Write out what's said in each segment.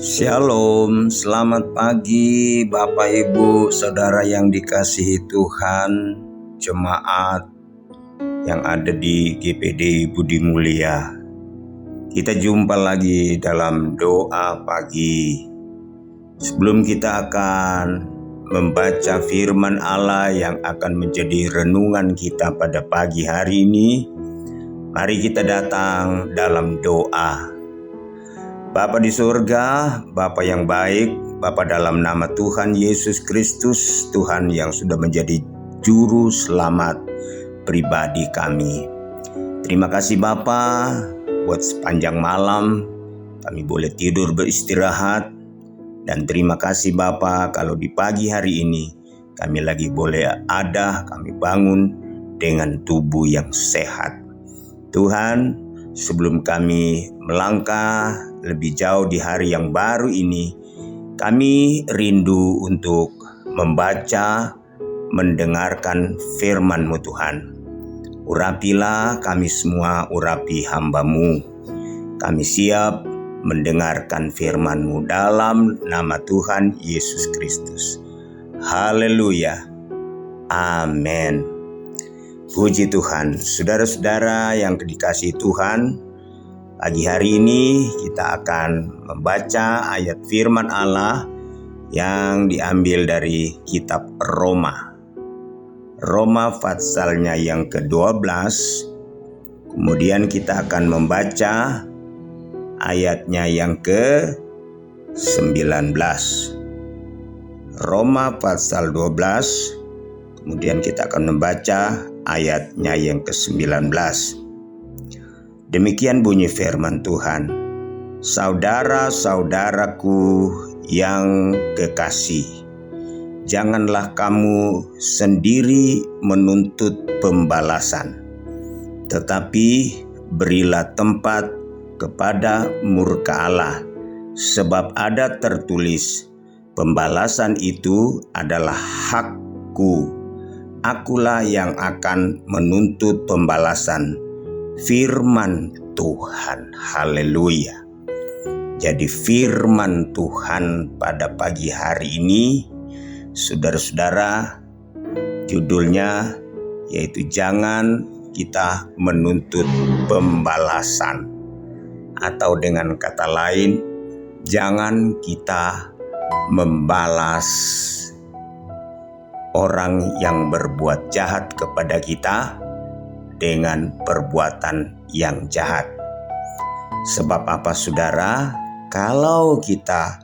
Shalom, selamat pagi Bapak Ibu Saudara yang dikasihi Tuhan, jemaat yang ada di GPD Budi Mulia. Kita jumpa lagi dalam doa pagi. Sebelum kita akan membaca firman Allah yang akan menjadi renungan kita pada pagi hari ini, mari kita datang dalam doa. Bapa di surga, Bapa yang baik, Bapa dalam nama Tuhan Yesus Kristus, Tuhan yang sudah menjadi juru selamat pribadi kami. Terima kasih Bapa, buat sepanjang malam kami boleh tidur beristirahat. Dan terima kasih Bapa kalau di pagi hari ini kami lagi boleh ada, kami bangun dengan tubuh yang sehat. Tuhan, sebelum kami melangkah lebih jauh di hari yang baru ini, kami rindu untuk membaca, mendengarkan firman-Mu Tuhan. Urapilah kami semua, urapi hamba-Mu. Kami siap mendengarkan firman-Mu dalam nama Tuhan Yesus Kristus. Haleluya. Amin. Puji Tuhan. Saudara-saudara yang dikasihi Tuhan, pagi hari ini kita akan membaca ayat firman Allah yang diambil dari kitab Roma. Roma pasalnya yang ke-12. Kemudian kita akan membaca ayatnya yang ke-19. Roma pasal 12. Kemudian kita akan membaca ayatnya yang ke-19. Demikian bunyi firman Tuhan. Saudara-saudaraku yang kekasih, janganlah kamu sendiri menuntut pembalasan, tetapi berilah tempat kepada murka Allah, sebab ada tertulis, pembalasan itu adalah hakku, akulah yang akan menuntut pembalasan. Firman Tuhan. Haleluya. Jadi firman Tuhan pada pagi hari ini, saudara-saudara, judulnya yaitu jangan kita menuntut pembalasan. Atau dengan kata lain, jangan kita membalas orang yang berbuat jahat kepada kita dengan perbuatan yang jahat. Sebab apa saudara? Kalau kita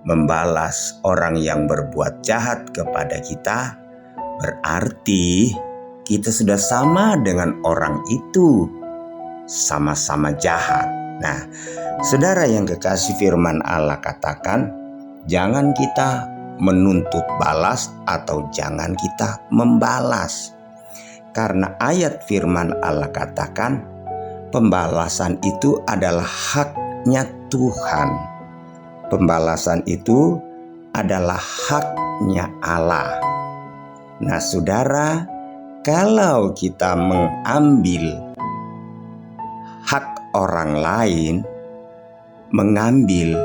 membalas orang yang berbuat jahat kepada kita, berarti kita sudah sama dengan orang itu, sama-sama jahat. Nah, saudara yang kekasih, firman Allah katakan, jangan kita menuntut balas atau jangan kita membalas. Karena ayat firman Allah katakan, pembalasan itu adalah haknya Tuhan. Pembalasan itu adalah haknya Allah. Nah saudara, kalau kita mengambil hak orang lain, mengambil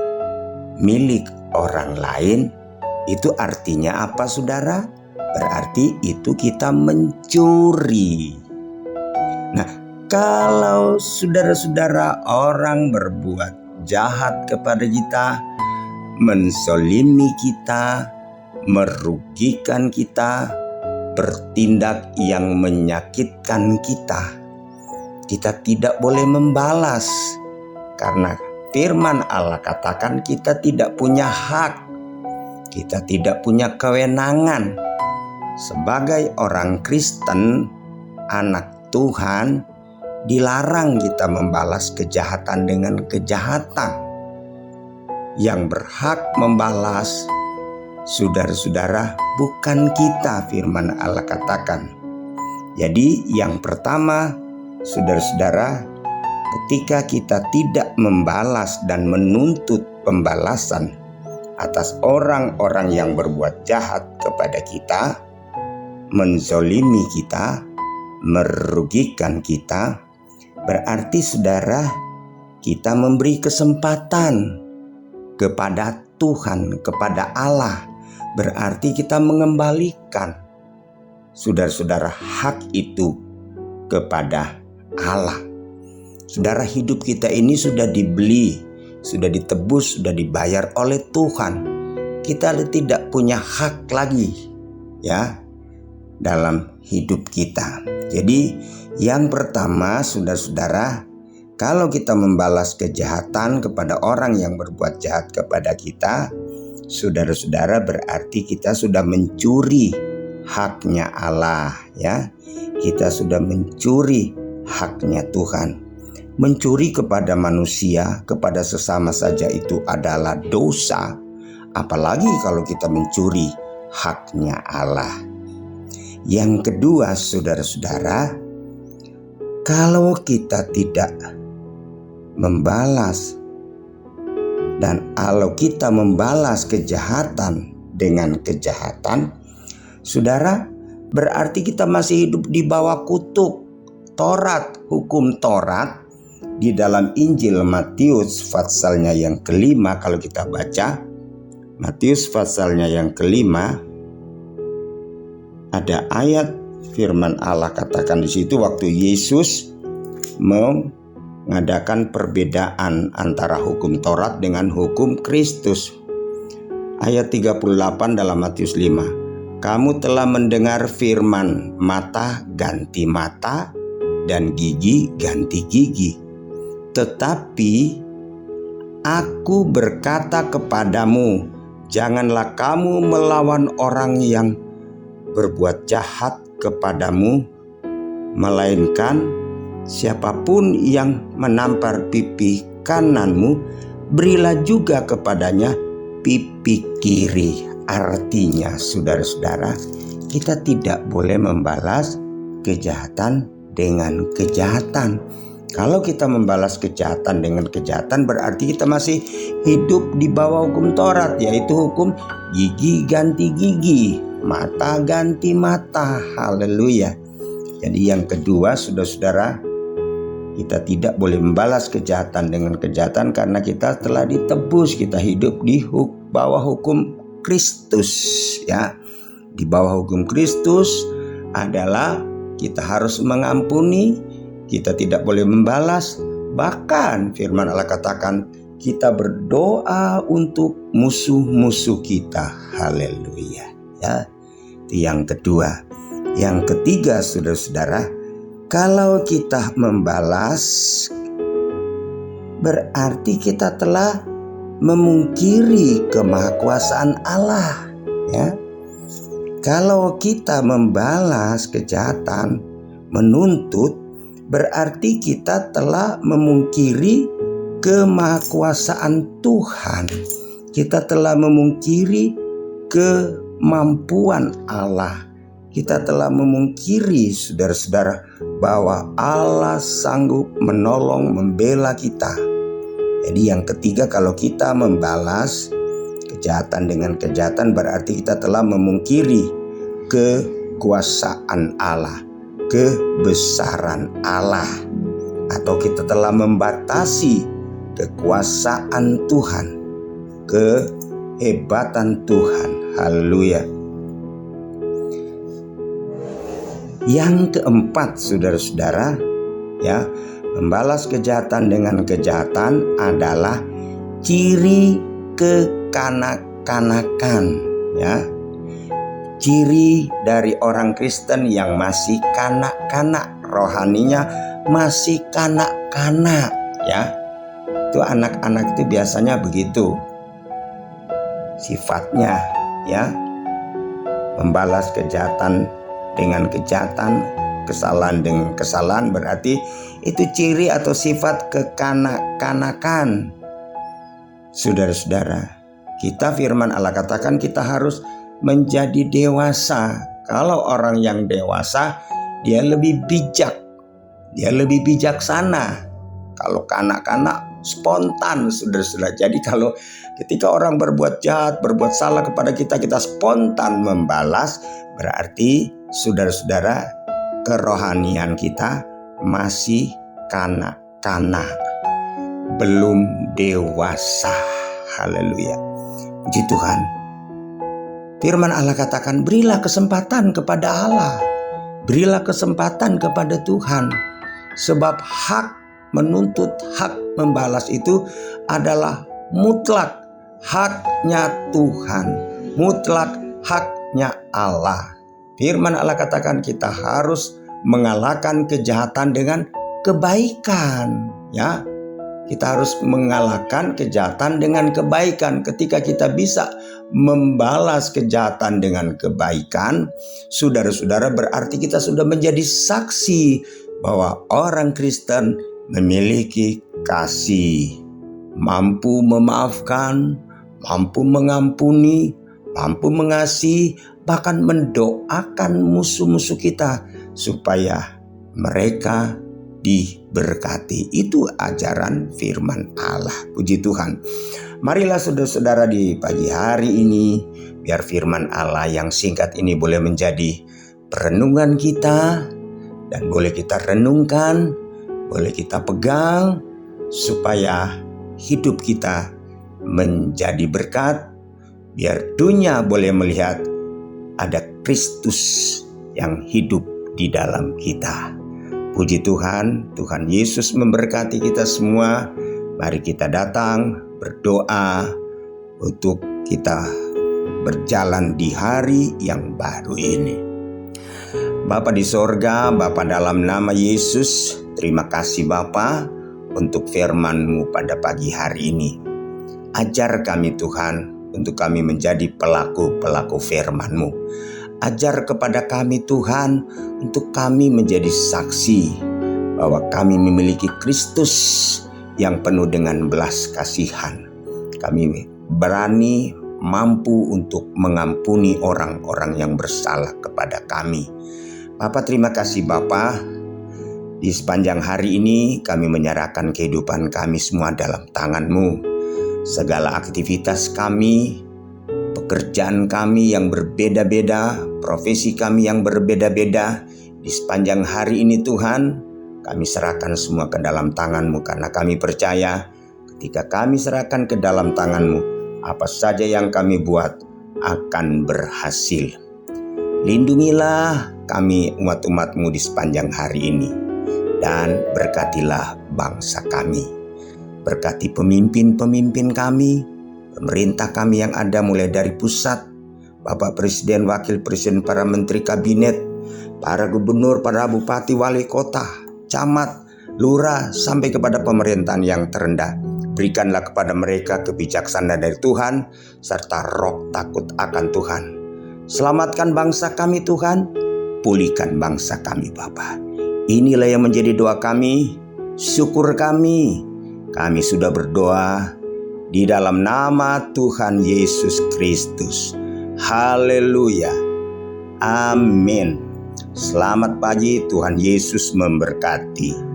milik orang lain, itu artinya apa saudara? Berarti itu kita mencuri. Nah, kalau saudara-saudara orang berbuat jahat kepada kita, menzolimi kita, merugikan kita, bertindak yang menyakitkan kita, kita tidak boleh membalas. Karena firman Allah katakan kita tidak punya hak, kita tidak punya kewenangan. Sebagai orang Kristen, anak Tuhan, dilarang kita membalas kejahatan dengan kejahatan. Yang berhak membalas, saudara-saudara, bukan kita, firman Allah katakan. Jadi yang pertama, saudara-saudara, ketika kita tidak membalas dan menuntut pembalasan atas orang-orang yang berbuat jahat kepada kita, menzolimi kita, merugikan kita, berarti saudara, kita memberi kesempatan kepada Tuhan, kepada Allah, berarti kita mengembalikan, saudara-saudara, hak itu kepada Allah. Saudara, hidup kita ini sudah dibeli, sudah ditebus, sudah dibayar oleh Tuhan. Kita tidak punya hak lagi ya dalam hidup kita. Jadi yang pertama, saudara-saudara, kalau kita membalas kejahatan kepada orang yang berbuat jahat kepada kita, saudara-saudara, berarti kita sudah mencuri haknya Allah ya. Kita sudah mencuri haknya Tuhan. Mencuri kepada manusia, kepada sesama saja itu adalah dosa. Apalagi kalau kita mencuri haknya Allah. Yang kedua, saudara-saudara, kalau kita tidak membalas, dan kalau kita membalas kejahatan dengan kejahatan, saudara, berarti kita masih hidup di bawah kutuk Taurat, hukum Taurat. Di dalam Injil Matius pasalnya yang kelima, kalau kita baca Matius pasalnya yang kelima, ada ayat firman Allah katakan di situ waktu Yesus mengadakan perbedaan antara hukum Taurat dengan hukum Kristus. Ayat 38 dalam Matius 5. Kamu telah mendengar firman, mata ganti mata dan gigi ganti gigi. Tetapi aku berkata kepadamu, janganlah kamu melawan orang yang berbuat jahat kepadamu, melainkan siapapun yang menampar pipi kananmu, berilah juga kepadanya pipi kiri. Artinya, saudara-saudara, kita tidak boleh membalas kejahatan dengan kejahatan. Kalau kita membalas kejahatan dengan kejahatan, berarti kita masih hidup di bawah hukum Taurat, yaitu hukum gigi ganti gigi, mata ganti mata. Haleluya. Jadi yang kedua, saudara-saudara, kita tidak boleh membalas kejahatan dengan kejahatan karena kita telah ditebus. Kita hidup di bawah hukum Kristus ya. Di bawah hukum Kristus adalah kita harus mengampuni, kita tidak boleh membalas. Bahkan firman Allah katakan kita berdoa untuk musuh-musuh kita. Haleluya ya. Itu yang kedua. Yang ketiga, saudara-saudara, kalau kita membalas berarti kita telah memungkiri kemahakuasaan Allah ya. Kalau kita membalas kejahatan, menuntut, berarti kita telah memungkiri kemahakuasaan Tuhan. Kita telah memungkiri kemampuan Allah. Kita telah memungkiri, saudara-saudara, bahwa Allah sanggup menolong, membela kita. Jadi yang ketiga, kalau kita membalas kejahatan dengan kejahatan, berarti kita telah memungkiri kekuasaan Allah, kebesaran Allah, atau kita telah membatasi kekuasaan Tuhan, kehebatan Tuhan. Haleluya. Yang keempat, saudara-saudara, ya, membalas kejahatan dengan kejahatan adalah ciri kekanak-kanakan, ya. Ciri dari orang Kristen yang masih kanak-kanak, rohaninya masih kanak-kanak, ya. Itu anak-anak itu biasanya begitu sifatnya, ya. Membalas kejahatan dengan kejahatan, kesalahan dengan kesalahan, berarti itu ciri atau sifat kekanak-kanakan. Saudara-saudara, kita firman Allah katakan kita harus menjadi dewasa. Kalau orang yang dewasa, dia lebih bijak, dia lebih bijaksana. Kalau kanak-kanak spontan, saudara-saudara. Jadi kalau ketika orang berbuat jahat, berbuat salah kepada kita, kita spontan membalas, berarti saudara-saudara, kerohanian kita masih kanak-kanak, belum dewasa. Haleluya. Puji Tuhan. Firman Allah katakan, berilah kesempatan kepada Allah. Berilah kesempatan kepada Tuhan. Sebab hak menuntut, hak membalas itu adalah mutlak haknya Tuhan. Mutlak haknya Allah. Firman Allah katakan kita harus mengalahkan kejahatan dengan kebaikan, ya. Kita harus mengalahkan kejahatan dengan kebaikan. Ketika kita bisa membalas kejahatan dengan kebaikan, saudara-saudara, berarti kita sudah menjadi saksi bahwa orang Kristen memiliki kasih, mampu memaafkan, mampu mengampuni, mampu mengasihi, bahkan mendoakan musuh-musuh kita supaya mereka diberkati. Itu ajaran firman Allah. Puji Tuhan. Marilah saudara-saudara di pagi hari ini, biar firman Allah yang singkat ini boleh menjadi perenungan kita, dan boleh kita renungkan, boleh kita pegang, supaya hidup kita menjadi berkat, biar dunia boleh melihat ada Kristus yang hidup di dalam kita. Puji Tuhan, Tuhan Yesus memberkati kita semua. Mari kita datang berdoa untuk kita berjalan di hari yang baru ini. Bapa di sorga, Bapa dalam nama Yesus, terima kasih Bapa untuk firman-Mu pada pagi hari ini. Ajar kami Tuhan untuk kami menjadi pelaku-pelaku firman-Mu. Ajar kepada kami Tuhan untuk kami menjadi saksi bahwa kami memiliki Kristus yang penuh dengan belas kasihan. Kami berani, mampu untuk mengampuni orang-orang yang bersalah kepada kami. Bapa, terima kasih Bapa. Di sepanjang hari ini kami menyerahkan kehidupan kami semua dalam tangan-Mu. Segala aktivitas kami, pekerjaan kami yang berbeda-beda, profesi kami yang berbeda-beda, di sepanjang hari ini Tuhan, kami serahkan semua ke dalam tangan-Mu, karena kami percaya ketika kami serahkan ke dalam tangan-Mu, apa saja yang kami buat akan berhasil. Lindungilah kami umat-umat-Mu di sepanjang hari ini, dan berkatilah bangsa kami. Berkati pemimpin-pemimpin kami, pemerintah kami yang ada mulai dari pusat, Bapak Presiden, Wakil Presiden, para Menteri Kabinet, para gubernur, para bupati, wali kota, camat, lurah, sampai kepada pemerintahan yang terendah. Berikanlah kepada mereka kebijaksanaan dari Tuhan, serta roh takut akan Tuhan. Selamatkan bangsa kami Tuhan, pulihkan bangsa kami Bapa. Inilah yang menjadi doa kami, syukur kami. Kami sudah berdoa di dalam nama Tuhan Yesus Kristus. Haleluya. Amin. Selamat pagi, Tuhan Yesus memberkati.